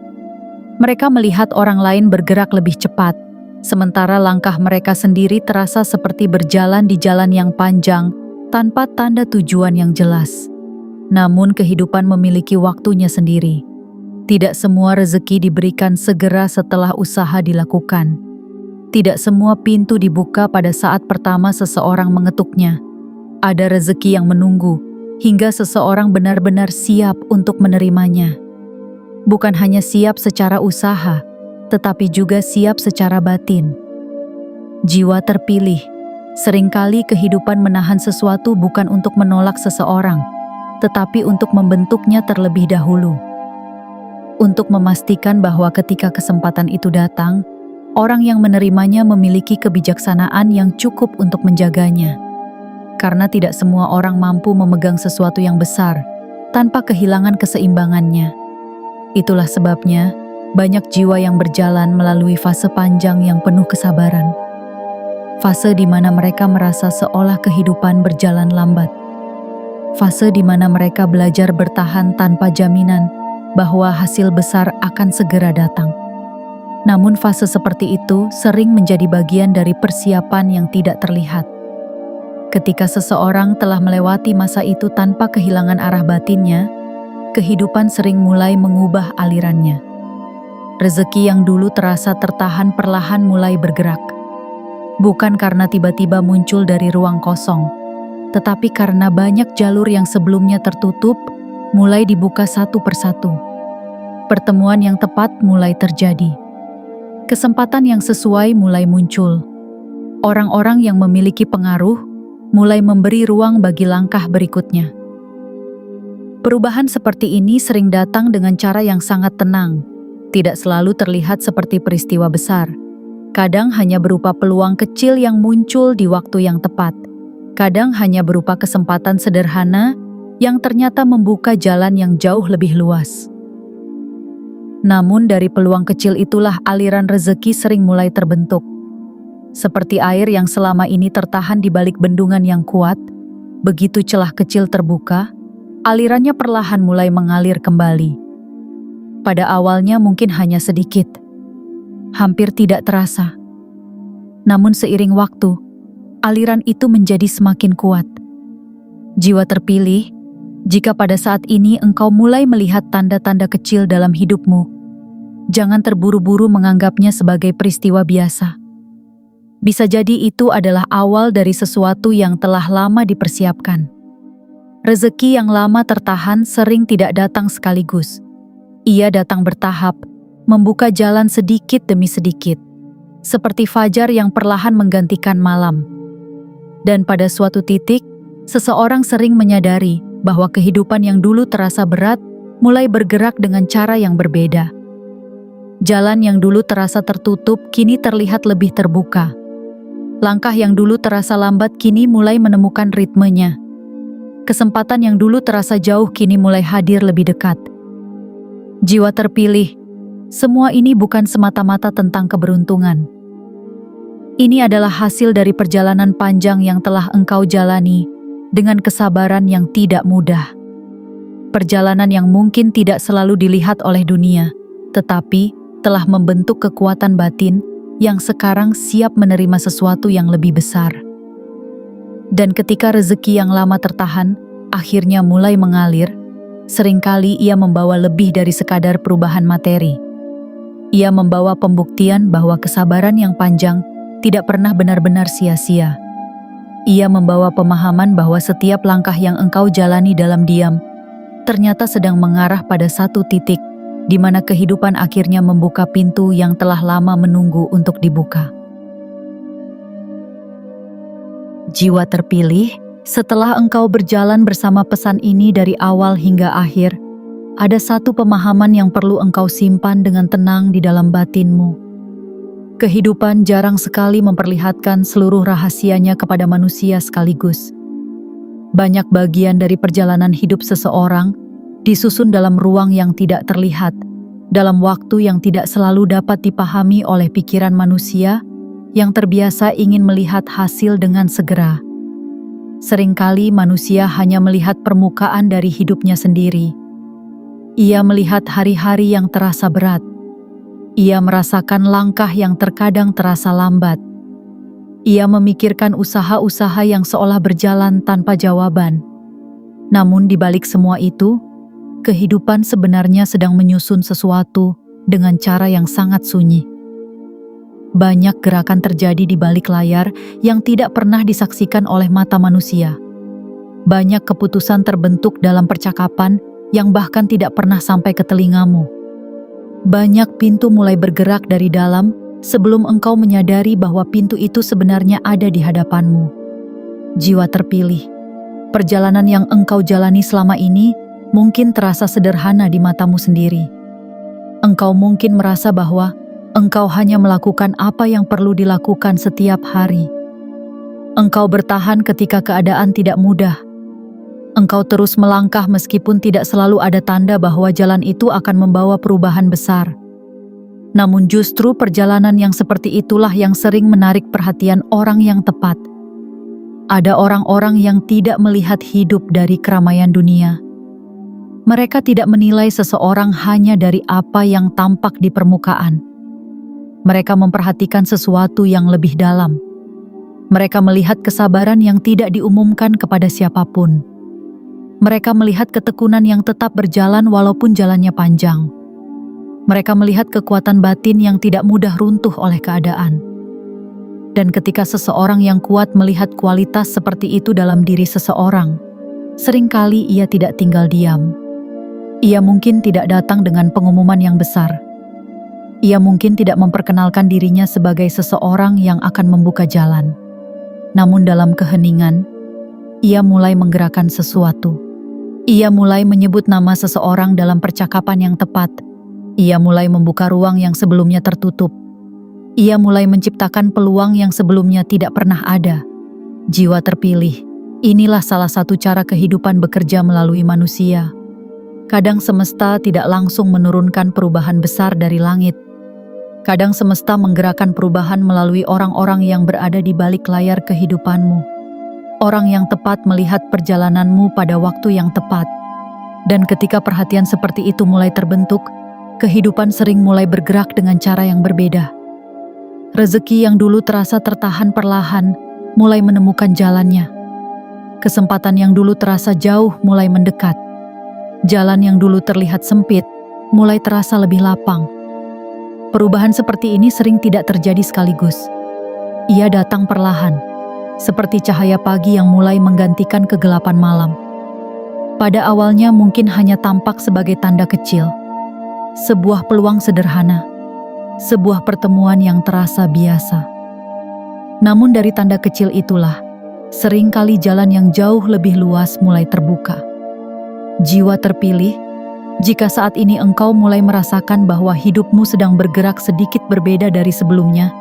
Mereka melihat orang lain bergerak lebih cepat, sementara langkah mereka sendiri terasa seperti berjalan di jalan yang panjang tanpa tanda tujuan yang jelas. Namun kehidupan memiliki waktunya sendiri. Tidak semua rezeki diberikan segera setelah usaha dilakukan. Tidak semua pintu dibuka pada saat pertama seseorang mengetuknya. Ada rezeki yang menunggu, hingga seseorang benar-benar siap untuk menerimanya. Bukan hanya siap secara usaha, tetapi juga siap secara batin. Jiwa terpilih. Seringkali kehidupan menahan sesuatu bukan untuk menolak seseorang, tetapi untuk membentuknya terlebih dahulu. Untuk memastikan bahwa ketika kesempatan itu datang, orang yang menerimanya memiliki kebijaksanaan yang cukup untuk menjaganya. Karena tidak semua orang mampu memegang sesuatu yang besar tanpa kehilangan keseimbangannya. Itulah sebabnya banyak jiwa yang berjalan melalui fase panjang yang penuh kesabaran. Fase di mana mereka merasa seolah kehidupan berjalan lambat. Fase di mana mereka belajar bertahan tanpa jaminan bahwa hasil besar akan segera datang. Namun fase seperti itu sering menjadi bagian dari persiapan yang tidak terlihat. Ketika seseorang telah melewati masa itu tanpa kehilangan arah batinnya, kehidupan sering mulai mengubah alirannya. Rezeki yang dulu terasa tertahan perlahan mulai bergerak. Bukan karena tiba-tiba muncul dari ruang kosong, tetapi karena banyak jalur yang sebelumnya tertutup, mulai dibuka satu persatu. Pertemuan yang tepat mulai terjadi. Kesempatan yang sesuai mulai muncul. Orang-orang yang memiliki pengaruh mulai memberi ruang bagi langkah berikutnya. Perubahan seperti ini sering datang dengan cara yang sangat tenang, tidak selalu terlihat seperti peristiwa besar. Kadang hanya berupa peluang kecil yang muncul di waktu yang tepat. Kadang hanya berupa kesempatan sederhana yang ternyata membuka jalan yang jauh lebih luas. Namun dari peluang kecil itulah aliran rezeki sering mulai terbentuk. Seperti air yang selama ini tertahan di balik bendungan yang kuat, begitu celah kecil terbuka, alirannya perlahan mulai mengalir kembali. Pada awalnya mungkin hanya sedikit, hampir tidak terasa. Namun seiring waktu, aliran itu menjadi semakin kuat. Jiwa terpilih, jika pada saat ini engkau mulai melihat tanda-tanda kecil dalam hidupmu, jangan terburu-buru menganggapnya sebagai peristiwa biasa. Bisa jadi itu adalah awal dari sesuatu yang telah lama dipersiapkan. Rezeki yang lama tertahan sering tidak datang sekaligus. Ia datang bertahap, membuka jalan sedikit demi sedikit, seperti fajar yang perlahan menggantikan malam. Dan pada suatu titik, seseorang sering menyadari bahwa kehidupan yang dulu terasa berat mulai bergerak dengan cara yang berbeda. Jalan yang dulu terasa tertutup kini terlihat lebih terbuka. Langkah yang dulu terasa lambat kini mulai menemukan ritmenya. Kesempatan yang dulu terasa jauh kini mulai hadir lebih dekat. Jiwa terpilih, semua ini bukan semata-mata tentang keberuntungan. Ini adalah hasil dari perjalanan panjang yang telah engkau jalani dengan kesabaran yang tidak mudah. Perjalanan yang mungkin tidak selalu dilihat oleh dunia, tetapi telah membentuk kekuatan batin yang sekarang siap menerima sesuatu yang lebih besar. Dan ketika rezeki yang lama tertahan akhirnya mulai mengalir, seringkali ia membawa lebih dari sekadar perubahan materi. Ia membawa pembuktian bahwa kesabaran yang panjang tidak pernah benar-benar sia-sia. Ia membawa pemahaman bahwa setiap langkah yang engkau jalani dalam diam ternyata sedang mengarah pada satu titik di mana kehidupan akhirnya membuka pintu yang telah lama menunggu untuk dibuka. Jiwa terpilih, setelah engkau berjalan bersama pesan ini dari awal hingga akhir, ada satu pemahaman yang perlu engkau simpan dengan tenang di dalam batinmu. Kehidupan jarang sekali memperlihatkan seluruh rahasianya kepada manusia sekaligus. Banyak bagian dari perjalanan hidup seseorang disusun dalam ruang yang tidak terlihat, dalam waktu yang tidak selalu dapat dipahami oleh pikiran manusia yang terbiasa ingin melihat hasil dengan segera. Seringkali manusia hanya melihat permukaan dari hidupnya sendiri. Ia melihat hari-hari yang terasa berat. Ia merasakan langkah yang terkadang terasa lambat. Ia memikirkan usaha-usaha yang seolah berjalan tanpa jawaban. Namun di balik semua itu, kehidupan sebenarnya sedang menyusun sesuatu dengan cara yang sangat sunyi. Banyak gerakan terjadi di balik layar yang tidak pernah disaksikan oleh mata manusia. Banyak keputusan terbentuk dalam percakapan yang bahkan tidak pernah sampai ke telingamu. Banyak pintu mulai bergerak dari dalam sebelum engkau menyadari bahwa pintu itu sebenarnya ada di hadapanmu. Jiwa terpilih, perjalanan yang engkau jalani selama ini mungkin terasa sederhana di matamu sendiri. Engkau mungkin merasa bahwa engkau hanya melakukan apa yang perlu dilakukan setiap hari. Engkau bertahan ketika keadaan tidak mudah. Engkau terus melangkah meskipun tidak selalu ada tanda bahwa jalan itu akan membawa perubahan besar. Namun justru perjalanan yang seperti itulah yang sering menarik perhatian orang yang tepat. Ada orang-orang yang tidak melihat hidup dari keramaian dunia. Mereka tidak menilai seseorang hanya dari apa yang tampak di permukaan. Mereka memperhatikan sesuatu yang lebih dalam. Mereka melihat kesabaran yang tidak diumumkan kepada siapapun. Mereka melihat ketekunan yang tetap berjalan walaupun jalannya panjang. Mereka melihat kekuatan batin yang tidak mudah runtuh oleh keadaan. Dan ketika seseorang yang kuat melihat kualitas seperti itu dalam diri seseorang, seringkali ia tidak tinggal diam. Ia mungkin tidak datang dengan pengumuman yang besar. Ia mungkin tidak memperkenalkan dirinya sebagai seseorang yang akan membuka jalan. Namun dalam keheningan, ia mulai menggerakkan sesuatu. Ia mulai menyebut nama seseorang dalam percakapan yang tepat. Ia mulai membuka ruang yang sebelumnya tertutup. Ia mulai menciptakan peluang yang sebelumnya tidak pernah ada. Jiwa terpilih, Inilah salah satu cara kehidupan bekerja melalui manusia. Kadang semesta tidak langsung menurunkan perubahan besar dari langit. Kadang semesta menggerakkan perubahan melalui orang-orang yang berada di balik layar kehidupanmu. Orang yang tepat melihat perjalananmu pada waktu yang tepat. Dan ketika perhatian seperti itu mulai terbentuk, kehidupan sering mulai bergerak dengan cara yang berbeda. Rezeki yang dulu terasa tertahan perlahan, mulai menemukan jalannya. Kesempatan yang dulu terasa jauh mulai mendekat. Jalan yang dulu terlihat sempit, mulai terasa lebih lapang. Perubahan seperti ini sering tidak terjadi sekaligus. Ia datang perlahan, seperti cahaya pagi yang mulai menggantikan kegelapan malam. Pada awalnya mungkin hanya tampak sebagai tanda kecil, sebuah peluang sederhana, sebuah pertemuan yang terasa biasa. Namun dari tanda kecil itulah, seringkali jalan yang jauh lebih luas mulai terbuka. Jiwa terpilih, jika saat ini engkau mulai merasakan bahwa hidupmu sedang bergerak sedikit berbeda dari sebelumnya,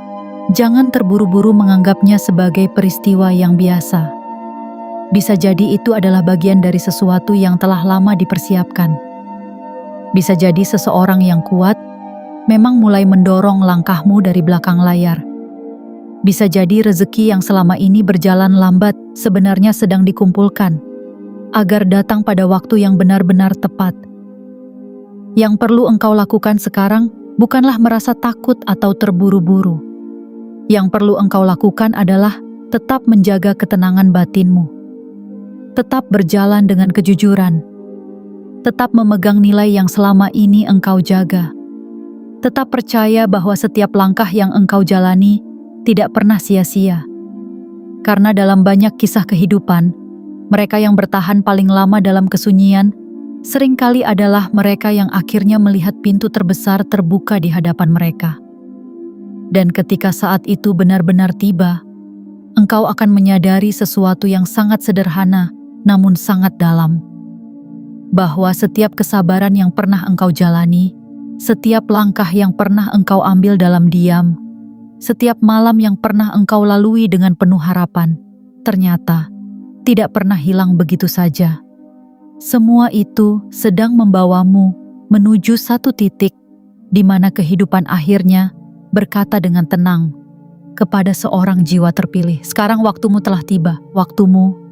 jangan terburu-buru menganggapnya sebagai peristiwa yang biasa. Bisa jadi itu adalah bagian dari sesuatu yang telah lama dipersiapkan. Bisa jadi seseorang yang kuat memang mulai mendorong langkahmu dari belakang layar. Bisa jadi rezeki yang selama ini berjalan lambat sebenarnya sedang dikumpulkan, agar datang pada waktu yang benar-benar tepat. Yang perlu engkau lakukan sekarang bukanlah merasa takut atau terburu-buru. Yang perlu engkau lakukan adalah tetap menjaga ketenangan batinmu. Tetap berjalan dengan kejujuran. Tetap memegang nilai yang selama ini engkau jaga. Tetap percaya bahwa setiap langkah yang engkau jalani tidak pernah sia-sia. Karena dalam banyak kisah kehidupan, mereka yang bertahan paling lama dalam kesunyian seringkali adalah mereka yang akhirnya melihat pintu terbesar terbuka di hadapan mereka. Dan ketika saat itu benar-benar tiba, engkau akan menyadari sesuatu yang sangat sederhana namun sangat dalam. Bahwa setiap kesabaran yang pernah engkau jalani, setiap langkah yang pernah engkau ambil dalam diam, setiap malam yang pernah engkau lalui dengan penuh harapan, ternyata tidak pernah hilang begitu saja. Semua itu sedang membawamu menuju satu titik di mana kehidupan akhirnya berkata dengan tenang kepada seorang jiwa terpilih, "Sekarang waktumu telah tiba, waktumu